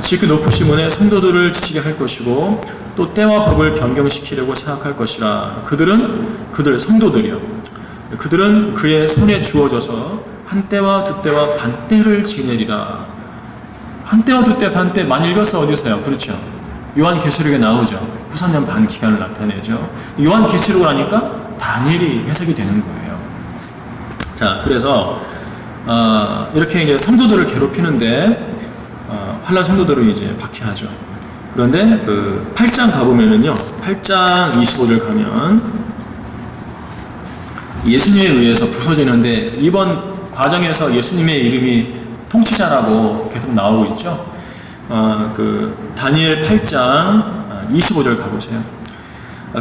S2: 지극히 높으신 분의 성도들을 지치게 할 것이고 또 때와 법을 변경시키려고 생각할 것이라. 그들 성도들이요. 그들은 그의 손에 주어져서 한 때와 두 때와 반 때를 지내리라. 한 때와 두 때 반 때 많이 읽어서 어디서요? 그렇죠. 요한계시록에 나오죠. 후삼년 반 기간을 나타내죠. 요한계시록을 하니까 다니엘이 해석이 되는 거예요. 자, 그래서 이렇게 이제 성도들을 괴롭히는데 환난 성도들을 이제 박해하죠. 그런데 그 8장 가보면은요, 8장 25절 가면 예수님에 의해서 부서지는데 이번 과정에서 예수님의 이름이 통치자라고 계속 나오고 있죠. 그 다니엘 8장 25절 가보세요.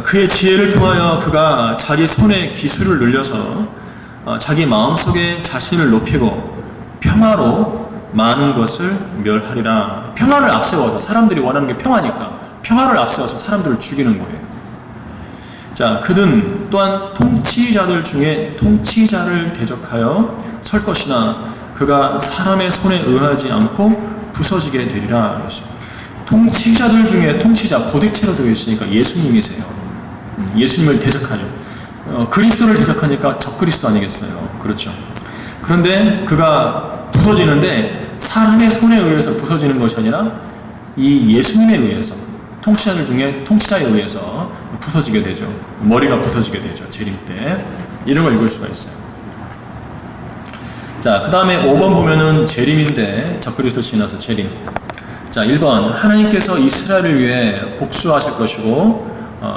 S2: 그의 지혜를 통하여 그가 자기 손에 기술을 늘려서 자기 마음속에 자신을 높이고 평화로 많은 것을 멸하리라. 평화를 앞세워서, 사람들이 원하는 게 평화니까 평화를 앞세워서 사람들을 죽이는 거예요. 자, 그는 또한 통치자들 중에 통치자를 대적하여 설 것이나 그가 사람의 손에 의하지 않고 부서지게 되리라. 통치자들 중에 통치자, 고딕체로 되어 있으니까 예수님이세요. 예수님을 대적하죠. 그리스도를 대적하니까 적그리스도 아니겠어요. 그렇죠. 그런데 그가 부서지는데 사람의 손에 의해서 부서지는 것이 아니라 이 예수님에 의해서, 통치자들 중에 통치자에 의해서 부서지게 되죠. 머리가 부서지게 되죠. 재림 때. 이런 걸 읽을 수가 있어요. 자, 그 다음에 5번 보면은 재림인데, 적그리스도 지나서 재림. 자, 1번 하나님께서 이스라엘을 위해 복수하실 것이고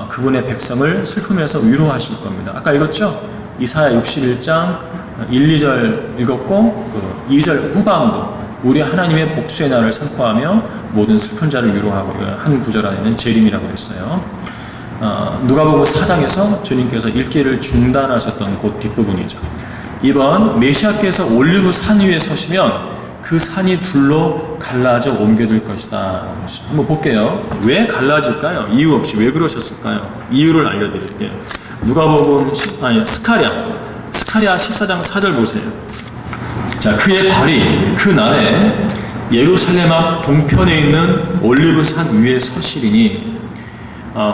S2: 그분의 백성을 슬픔에서 위로하실 겁니다. 아까 읽었죠? 이사야 61장 1, 2절 읽었고 2절 후반부 우리 하나님의 복수의 날을 선포하며 모든 슬픈 자를 위로하고, 한 구절 안에는 재림이라고 했어요. 누가복음 4장에서 주님께서 읽기를 중단하셨던 곳 뒷부분이죠. 2번 메시아께서 올리브 산 위에 서시면 그 산이 둘로 갈라져 옮겨질 것이다. 한번 볼게요. 왜 갈라질까요? 이유 없이 왜 그러셨을까요? 이유를 알려드릴게요. 누가복음 스가랴 14장 4절 보세요. 자, 그의 발이 그 날에 예루살렘 앞 동편에 있는 올리브 산 위에 서시리니,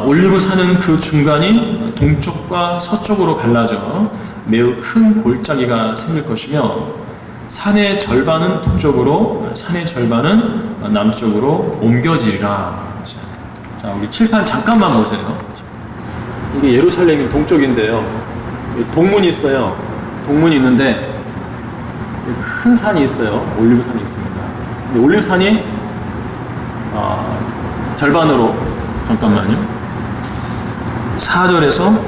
S2: 올리브 산은 그 중간이 동쪽과 서쪽으로 갈라져 매우 큰 골짜기가 생길 것이며 산의 절반은 북쪽으로, 산의 절반은 남쪽으로 옮겨지리라. 자, 우리 칠판 잠깐만 보세요. 이게 예루살렘이 동쪽인데요. 동문이 있어요. 동문이 있는데 큰 산이 있어요. 올리브산이 있습니다. 올리브산이 절반으로, 잠깐만요. 4절에서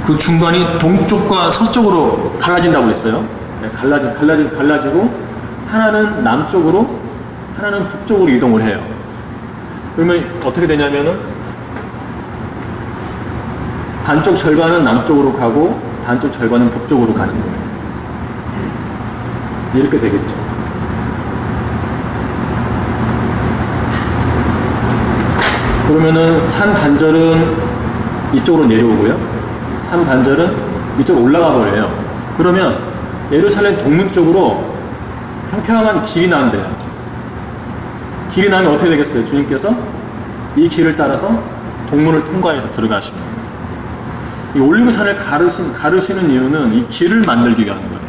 S2: 그 중간이 동쪽과 서쪽으로 갈라진다고 했어요. 갈라지고 하나는 남쪽으로, 하나는 북쪽으로 이동을 해요. 그러면 어떻게 되냐면은 반쪽 절반은 남쪽으로 가고 반쪽 절반은 북쪽으로 가는 거예요. 이렇게 되겠죠. 그러면은 산 반절은 이쪽으로 내려오고요. 산 반절은 이쪽으로 올라가 버려요. 그러면 예루살렘 동문 쪽으로 평평한 길이 나온대요. 길이 나면 어떻게 되겠어요? 주님께서 이 길을 따라서 동문을 통과해서 들어가시는 거예요. 이 올리브산을 가르시는 이유는 이 길을 만들기 위한 거예요.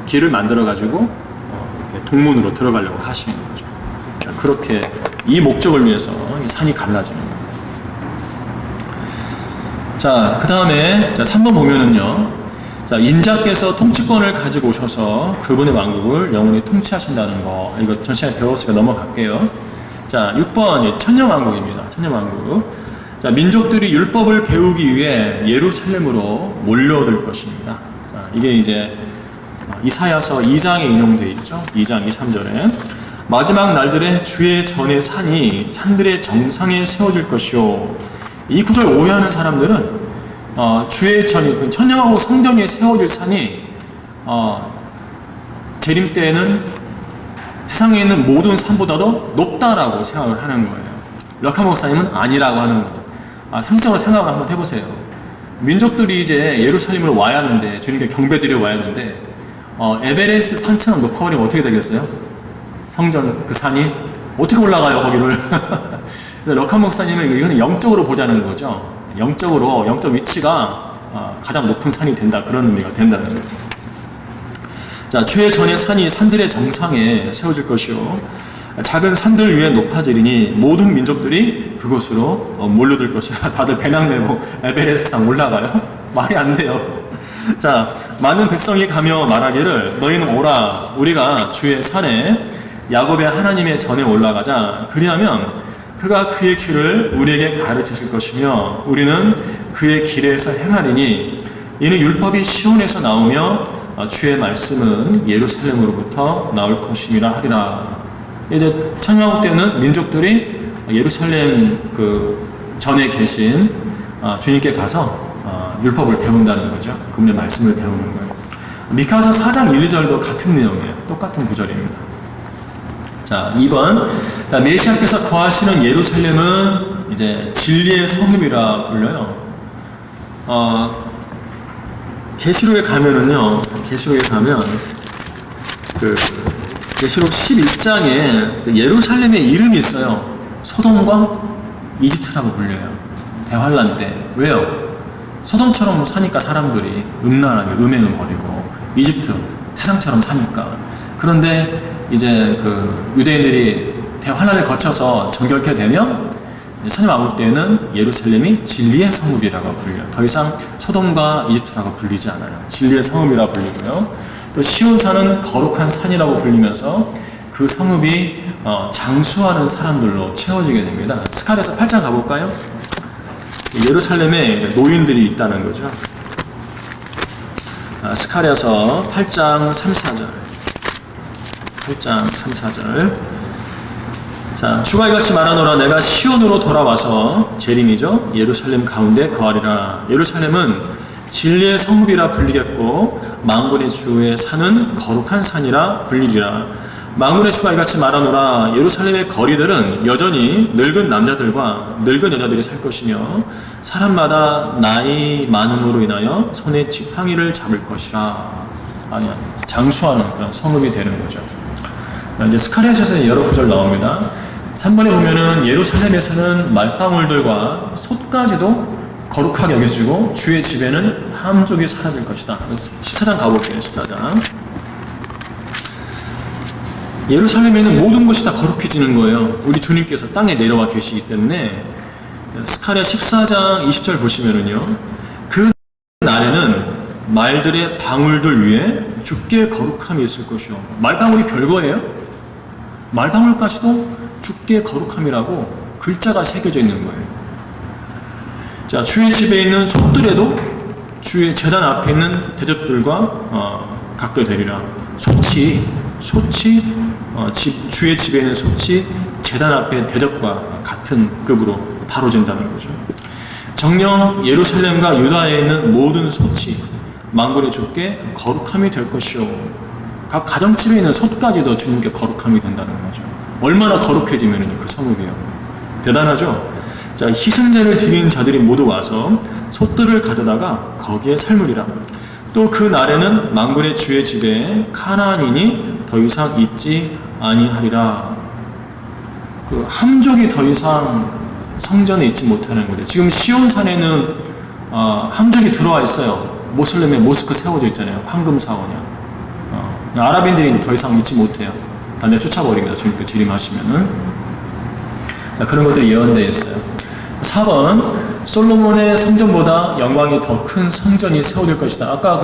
S2: 길을 만들어가지고 이렇게 동문으로 들어가려고 하시는 거죠. 그렇게 이 목적을 위해서 이 산이 갈라지는 거예요. 자, 그 다음에 3번 보면은요. 자, 인자께서 통치권을 가지고 오셔서 그분의 왕국을 영원히 통치하신다는 거. 이거 전 시간에 배웠으니까 넘어갈게요. 자, 6번 천년왕국입니다. 천년왕국. 자, 민족들이 율법을 배우기 위해 예루살렘으로 몰려들 것입니다. 자, 이게 이제 이사야서 2장에 인용되어 있죠. 2장 2, 3절에 마지막 날들에 주의 전의 산이 산들의 정상에 세워질 것이요. 이 구절 오해하는 사람들은 주의 전이, 천년왕국 성전에 세워질 산이 재림 때에는 세상에 있는 모든 산보다도 높다라고 생각을 하는 거예요. 럭하 목사님은 아니라고 하는 거예요. 상식적으로 생각을 한번 해보세요. 민족들이 이제 예루살렘으로 와야 하는데, 주님께 경배드려 와야 하는데 에베레스트 산처럼 높아버리면 어떻게 되겠어요? 성전 그 산이 어떻게 올라가요 거기를? 럭하 목사님은 이거는 영적으로 보자는 거죠. 영적 위치가 가장 높은 산이 된다, 그런 의미가 된다는 거죠. 자, 주의 전의 산이 산들의 정상에 세워질 것이요 작은 산들 위에 높아지리니 모든 민족들이 그곳으로 몰려들 것이라. 다들 배낭 메고 에베레스트산 올라가요? 말이 안 돼요. 자, 많은 백성이 가며 말하기를 너희는 오라, 우리가 주의 산에 야곱의 하나님의 전에 올라가자. 그리하면 그가 그의 길을 우리에게 가르치실 것이며 우리는 그의 길에서 행하리니 이는 율법이 시온에서 나오며 주의 말씀은 예루살렘으로부터 나올 것임이라 하리라. 이제 천년왕국 때는 민족들이 예루살렘 그 전에 계신 주님께 가서 율법을 배운다는 거죠. 그분의 말씀을 배우는 거예요. 미카서 4장 1, 2절도 같은 내용이에요. 똑같은 구절입니다. 자, 2번. 메시아께서 거하시는 예루살렘은 이제 진리의 성읍이라 불려요. 계시록에 가면은요, 계시록에 가면 계시록 11장에 예루살렘의 이름이 있어요. 소돔과 이집트라고 불려요. 대환란 때. 왜요? 소돔처럼 사니까 사람들이 음란하게 음행을 벌이고, 이집트 세상처럼 사니까. 그런데 이제 유대인들이 대환란을 거쳐서 정결케 되면 천년 왕국 때에는 예루살렘이 진리의 성읍이라고 불려요. 더 이상 소돔과 이집트라고 불리지 않아요. 진리의 성읍이라고 불리고요. 또 시온산은 거룩한 산이라고 불리면서 그 성읍이 장수하는 사람들로 채워지게 됩니다. 스가랴서 8장 가볼까요? 예루살렘에 노인들이 있다는 거죠. 스가랴서 8장 3, 4절. 8장 3, 4절. 자, 주가 이같이 말하노라. 내가 시온으로 돌아와서 재림이죠. 예루살렘 가운데 거하리라. 예루살렘은 진리의 성읍이라 불리겠고 만군의 주의 산은 거룩한 산이라 불리리라. 만군의 주가 이같이 말하노라. 예루살렘의 거리들은 여전히 늙은 남자들과 늙은 여자들이 살 것이며 사람마다 나이 많음으로 인하여 손에 지팡이를 잡을 것이라. 아니야, 장수하는 그런 성읍이 되는 거죠. 이제 스가랴서에 여러 구절 나옵니다. 3번에 보면은 예루살렘에서는 말방울들과 솥까지도 거룩하게 여겨지고 주의 집에는 함족이 사라질 것이다. 14장 가볼게요. 14장. 예루살렘에는 모든 것이 다 거룩해지는 거예요. 우리 주님께서 땅에 내려와 계시기 때문에. 스가랴 14장 20절 보시면은요, 그 날에는 말들의 방울들 위에 주께 거룩함이 있을 것이요. 말방울이 별거예요? 말방울까지도 주께 거룩함이라고 글자가 새겨져 있는 거예요. 자, 주의 집에 있는 솥들에도 주의 제단 앞에 있는 대접들과 같게 되리라. 솥이 주의 집에 있는 솥이 제단 앞에 대접과 같은 급으로 다뤄진다는 거죠. 정녕 예루살렘과 유다에 있는 모든 솥이 만군의 주께 거룩함이 될 것이요. 각 가정집에 있는 솥까지도 주님께 거룩함이 된다는 거죠. 얼마나 거룩해지면 그 성읍이에요. 대단하죠? 자, 희생제를 드린 자들이 모두 와서 솥들을 가져다가 거기에 삶으리라. 또 그 날에는 만군의 주의 집에 가나안인이 더 이상 있지 아니하리라. 그 함족이 더 이상 성전에 있지 못하는 거죠. 지금 시온산에는 함족이 들어와 있어요. 모슬렘에 모스크 세워져 있잖아요. 황금 사원이요. 아랍인들이 이제 더 이상 있지 못해요. 단대 쫓아버립니다. 주님께 재림하시면은. 자, 그런 것들이 예언되어 있어요. 4번, 솔로몬의 성전보다 영광이 더 큰 성전이 세워질 것이다. 아까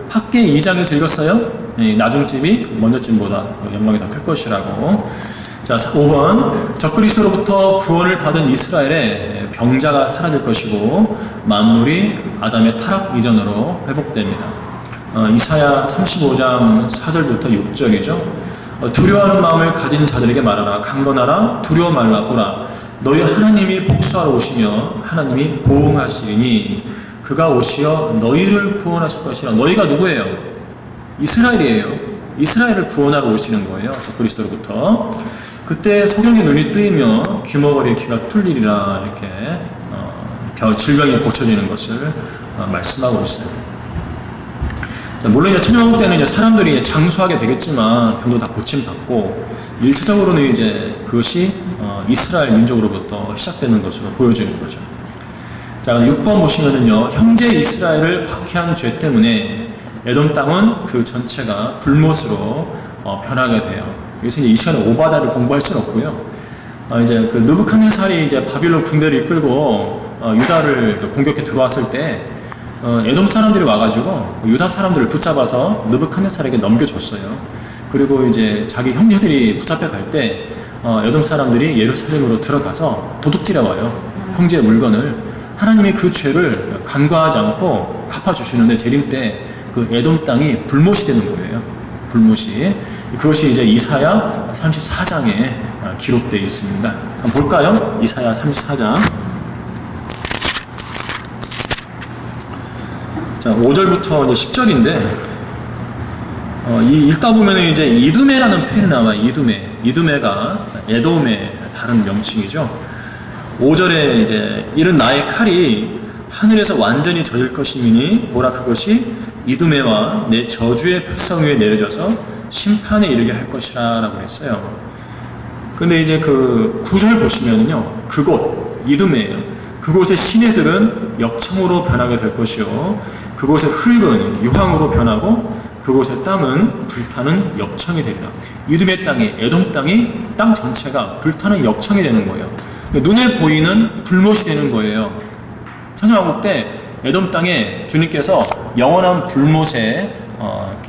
S2: 학계 2장에서 읽었어요. 나중집이 먼저집보다 영광이 더 클 것이라고. 자, 5번, 적그리스도로부터 구원을 받은 이스라엘의 병자가 사라질 것이고 만물이 아담의 타락 이전으로 회복됩니다. 이사야 35장 4절부터 6절이죠. 두려워하는 마음을 가진 자들에게 말하라. 강건하라. 두려워 말라. 보라, 너희 하나님이 복수하러 오시며 하나님이 보응하시리니 그가 오시어 너희를 구원하실 것이라. 너희가 누구예요? 이스라엘이에요. 이스라엘을 구원하러 오시는 거예요. 적그리스도로부터. 그때 소경의 눈이 뜨이며 귀머거리의 귀가 뚫리리라. 이렇게 질병이 고쳐지는 것을 말씀하고 있어요. 자, 물론 이제 천년왕국 때는 이제 사람들이 장수하게 되겠지만 병도 다 고침받고 1차적으로는 이제 그것이 이스라엘 민족으로부터 시작되는 것으로 보여지는 거죠. 자, 6번 보시면은요, 형제 이스라엘을 박해한 죄 때문에 에돔 땅은 그 전체가 불못으로 변하게 돼요. 여기서 이제 이 시간에 오바다를 공부할 수는 없고요. 이제 느부갓네살이 이제 바빌론 군대를 이끌고 유다를 공격해 들어왔을 때 에돔 사람들이 와가지고 유다 사람들을 붙잡아서 느부갓네살에게 넘겨줬어요. 그리고 이제 자기 형제들이 붙잡혀 갈 때 에돔 사람들이 예루살렘으로 들어가서 도둑질해 와요. 형제의 물건을. 하나님이 그 죄를 간과하지 않고 갚아주시는데 재림 때 그 에돔 땅이 불못이 되는 거예요. 불못이. 그것이 이제 이사야 34장에 기록되어 있습니다. 한번 볼까요? 이사야 34장. 자, 5절부터 이제 10절인데, 읽다 보면은 이제 이두메라는 표현이 나와요. 이두메가 에돔의 다른 명칭이죠. 5절에 이제 이른 나의 칼이 하늘에서 완전히 젖을 것이니 보라 그것이 이두메와 내 저주의 백성 위에 내려져서 심판에 이르게 할 것이라 라고 했어요. 근데 이제 그 9절 보시면은요, 그곳 이두메예요. 그곳의 시내들은 역청으로 변하게 될 것이요, 그곳의 흙은 유황으로 변하고 그곳의 땅은 불타는 역청이 되리라. 이두메 땅이, 에돔 땅이, 땅 전체가 불타는 역청이 되는 거예요. 눈에 보이는 불못이 되는 거예요. 천년왕국 때 에돔 땅에 주님께서 영원한 불못의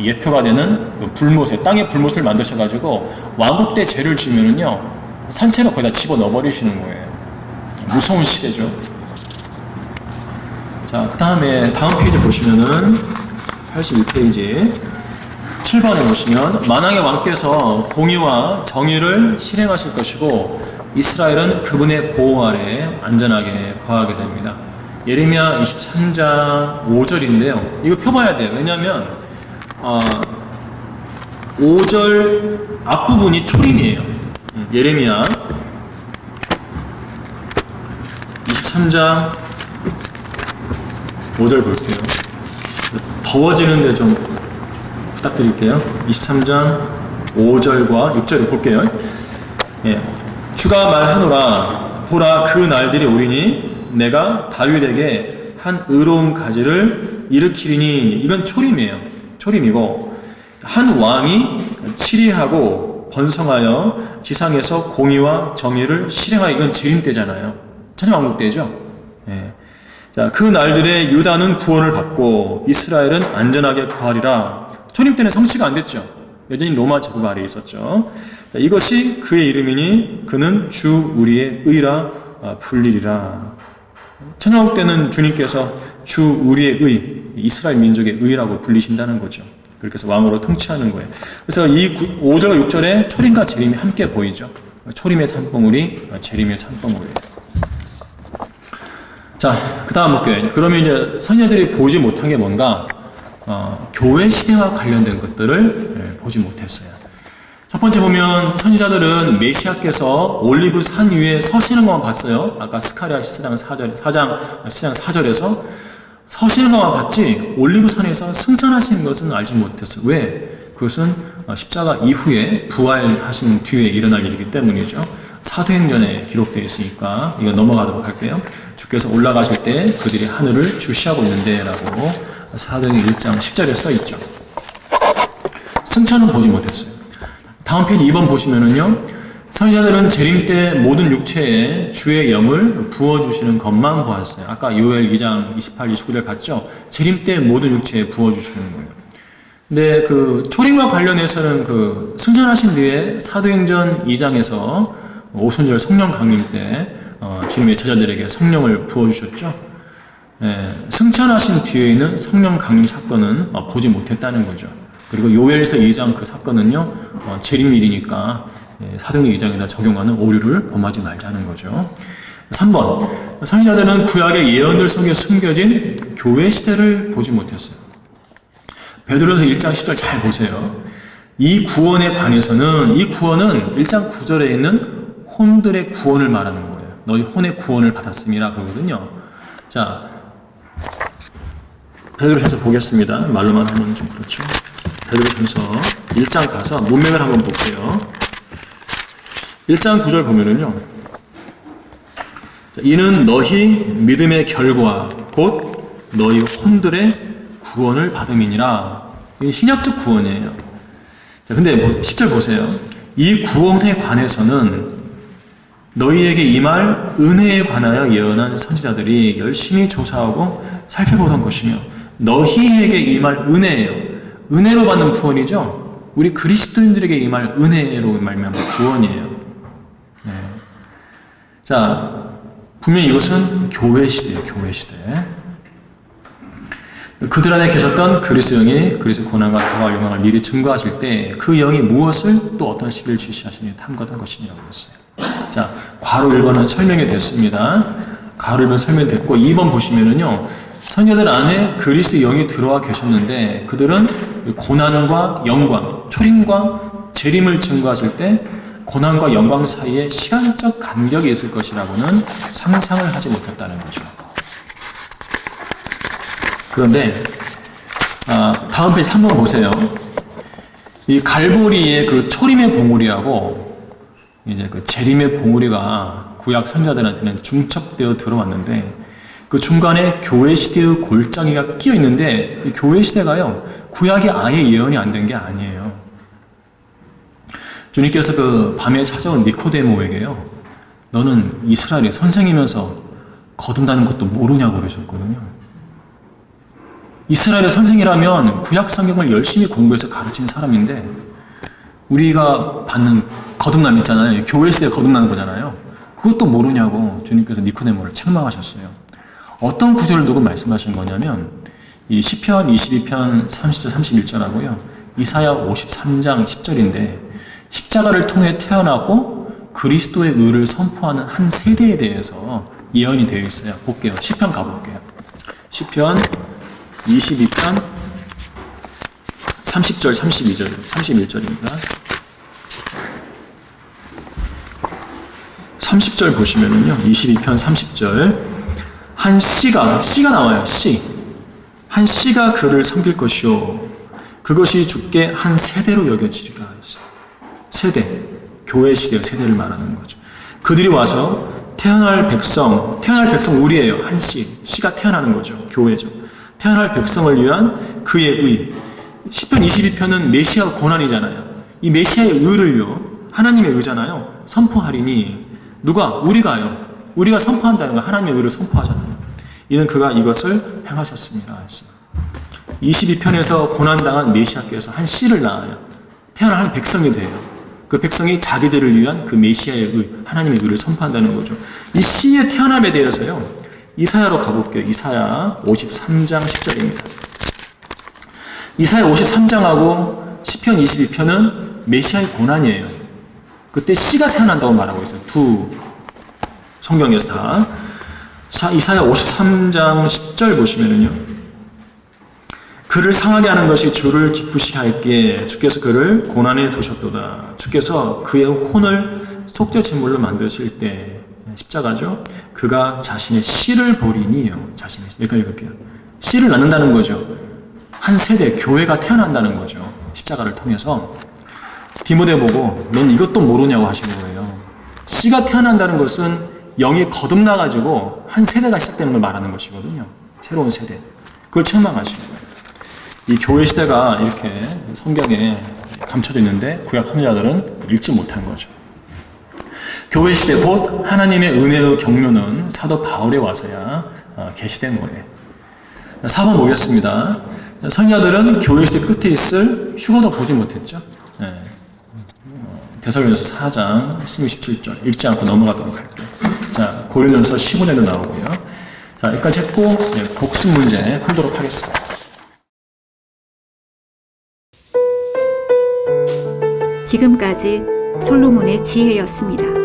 S2: 예표가 되는 그 불못에, 땅의 불못을 만드셔가지고 왕국 때 죄를 지면은요, 산채로 거기다 집어 넣어버리시는 거예요. 무서운 시대죠. 자, 그 다음에 다음 페이지 보시면은 81페이지 7번에 보시면 만왕의 왕께서 공의와 정의를 실행하실 것이고 이스라엘은 그분의 보호 아래 안전하게 거하게 됩니다. 예레미야 23장 5절인데요. 이거 펴봐야 돼요. 왜냐하면 5절 앞부분이 초림이에요. 예레미야 23장 5절 볼게요. 더워지는데 좀 부탁드릴게요. 23장 5절과 6절을 볼게요. 예. 주가 말하노라 보라 그 날들이 오리니 내가 다윗에게 한 의로운 가지를 일으키리니. 이건 초림이에요. 초림이고, 한 왕이 치리하고 번성하여 지상에서 공의와 정의를 실행하여, 이건 재림 때잖아요. 천년왕국 때죠. 예. 자, 그 날들에 유다는 구원을 받고 이스라엘은 안전하게 거하리라. 초림 때는 성취가 안 됐죠. 여전히 로마 제국 아래에 있었죠. 자, 이것이 그의 이름이니 그는 주 우리의 의라 불리리라. 천년왕국 때는 주님께서 주 우리의 의, 이스라엘 민족의 의라고 불리신다는 거죠. 그렇게 해서 왕으로 통치하는 거예요. 그래서 이 5절과 6절에 초림과 재림이 함께 보이죠. 초림의 산봉우리, 재림의 산봉우리. 자, 그 다음 볼게요. 그러면 이제 선녀들이 보지 못한 게 뭔가, 교회 시대와 관련된 것들을 보지 못했어요. 첫 번째 보면 선지자들은 메시아께서 올리브 산 위에 서시는 것만 봤어요. 아까 스가랴 14장 4절에서 서시는 것만 봤지 올리브 산에서 승천하시는 것은 알지 못했어요. 왜? 그것은 십자가 이후에 부활하신 뒤에 일어날 일이기 때문이죠. 사도행전에 기록되어 있으니까 이거 넘어가도록 할게요. 주께서 올라가실 때 그들이 하늘을 주시하고 있는데 라고 사도행전 1장 10절에 써있죠. 승천은 보지 못했어요. 다음 페이지 2번 보시면은요, 선지자들은 재림 때 모든 육체에 주의 영을 부어주시는 것만 보았어요. 아까 요엘 2장 28, 29절 봤죠? 재림 때 모든 육체에 부어주시는 거예요. 근데 그 초림과 관련해서는 그 승천하신 뒤에 사도행전 2장에서 오순절 성령 강림 때 주님의 제자들에게 성령을 부어주셨죠. 예, 승천하신 뒤에 있는 성령 강림 사건은 보지 못했다는 거죠. 그리고 요엘서 2장 그 사건은요, 재림일이니까 사도행전 2장에다 적용하는 오류를 범하지 말자는 거죠. 3번, 선지자들은 구약의 예언들 속에 숨겨진 교회 시대를 보지 못했어요. 베드로전서 1장 10절 잘 보세요. 이 구원에 관해서는, 이 구원은 1장 9절에 있는 혼들의 구원을 말하는 거예요. 너희 혼의 구원을 받았음이라 그러거든요. 자, 베드로전서 보겠습니다. 말로만 하면 좀 그렇죠. 베드로전서 1장 가서 문맥을 한번 볼게요. 1장 9절 보면은요, 이는 너희 믿음의 결과 곧 너희 혼들의 구원을 받음이니라. 이게 신약적 구원이에요. 자, 근데 10절 보세요. 이 구원에 관해서는 너희에게 임할 은혜에 관하여 예언한 선지자들이 열심히 조사하고 살펴보던 것이며, 너희에게 임할 은혜예요. 은혜로 받는 구원이죠. 우리 그리스도인들에게 임할 은혜로 말미암은 구원이에요. 네. 자, 분명히 이것은 교회 시대예요. 교회 시대. 그들 안에 계셨던 그리스도 영이 그리스도 고난과 다가올 영광을 미리 증거하실 때 그 영이 무엇을 또 어떤 시기를 지시하시니 탐구하던 것이냐고 했어요. 자, 괄호 1번은 설명이 됐습니다. 괄호 1번 설명됐고 2번 보시면은요, 선녀들 안에 그리스도의 영이 들어와 계셨는데 그들은 고난과 영광, 초림과 재림을 증거하실 때 고난과 영광 사이에 시간적 간격이 있을 것이라고는 상상을 하지 못했다는 거죠. 그런데 다음 페이지 3번 보세요. 이 갈보리의 그 초림의 봉우리하고 이제 그 재림의 봉우리가 구약 선자들한테는 중첩되어 들어왔는데 그 중간에 교회 시대의 골짜기가 끼어 있는데 이 교회 시대가요 구약이 아예 예언이 안 된 게 아니에요. 주님께서 그 밤에 찾아온 니코데모에게요, 너는 이스라엘의 선생이면서 거듭나는 것도 모르냐고 그러셨거든요. 이스라엘의 선생이라면 구약 성경을 열심히 공부해서 가르친 사람인데 우리가 받는 거듭남 있잖아요. 교회 시대에 거듭나는 거잖아요. 그것도 모르냐고 주님께서 니코데모를 책망하셨어요. 어떤 구절을 두고 말씀하신 거냐면 이 시편 22편 30절 31절하고요. 이사야 53장 10절인데 십자가를 통해 태어나고 그리스도의 의를 선포하는 한 세대에 대해서 예언이 되어 있어요. 볼게요. 시편 가볼게요. 시편 22편 30절 32절 31절입니다. 30절 보시면은요. 22편 30절 한 씨가 나와요. 한 씨가 그를 섬길 것이요 그것이 주께 한 세대로 여겨지리라. 세대, 교회 시대의 세대를 말하는 거죠. 그들이 와서 태어날 백성 우리예요. 한 씨가 태어나는 거죠. 교회죠. 태어날 백성을 위한 그의 의. 시편 22편은 메시아 고난이잖아요. 이 메시아의 의를요, 하나님의 의잖아요. 선포하리니 누가? 우리가요. 우리가 선포한다는 거 하나님의 의를 선포하잖아요. 이는 그가 이것을 행하셨습니다. 22편에서 고난당한 메시아께서 한 씨를 낳아요. 태어난 한 백성이 돼요. 그 백성이 자기들을 위한 그 메시아의 의, 하나님의 의를 선포한다는 거죠. 이 씨의 태어남에 대해서요, 이사야로 가볼게요. 이사야 53장 10절입니다. 이사야 53장하고 시편 22편은 메시아의 고난이에요. 그때 씨가 태어난다고 말하고 있어요. 두 성경에서 다. 자, 이사야 53장 10절 보시면은요. 그를 상하게 하는 것이 주를 기쁘시게 할게 주께서 그를 고난에 두셨도다. 주께서 그의 혼을 속죄 제물로 만드실 때 십자가죠. 그가 자신의 씨를 버리니요. 여기까지 읽을게요. 씨를 낳는다는 거죠. 한 세대 교회가 태어난다는 거죠. 십자가를 통해서. 디모데 보고 넌 이것도 모르냐고 하시는 거예요. 씨가 태어난다는 것은 영이 거듭나가지고 한 세대가 시작되는 걸 말하는 것이거든요. 새로운 세대. 그걸 책망하시는 거예요. 이 교회 시대가 이렇게 성경에 감춰져 있는데 구약 선지자들은 읽지 못한 거죠. 교회 시대 곧 하나님의 은혜의 경륜은 사도 바울에 와서야 계시된 거예요. 4번 보겠습니다. 선지자들은 교회 시대 끝에 있을 휴거도 보지 못했죠. 네. 데살로니가서 4장 16, 17절 읽지 않고 넘어가도록 할게요. 자, 고린도전서 15절도 나오고요. 자, 여기까지 했고 복습 문제 풀도록 하겠습니다.
S1: 지금까지 솔로몬의 지혜였습니다.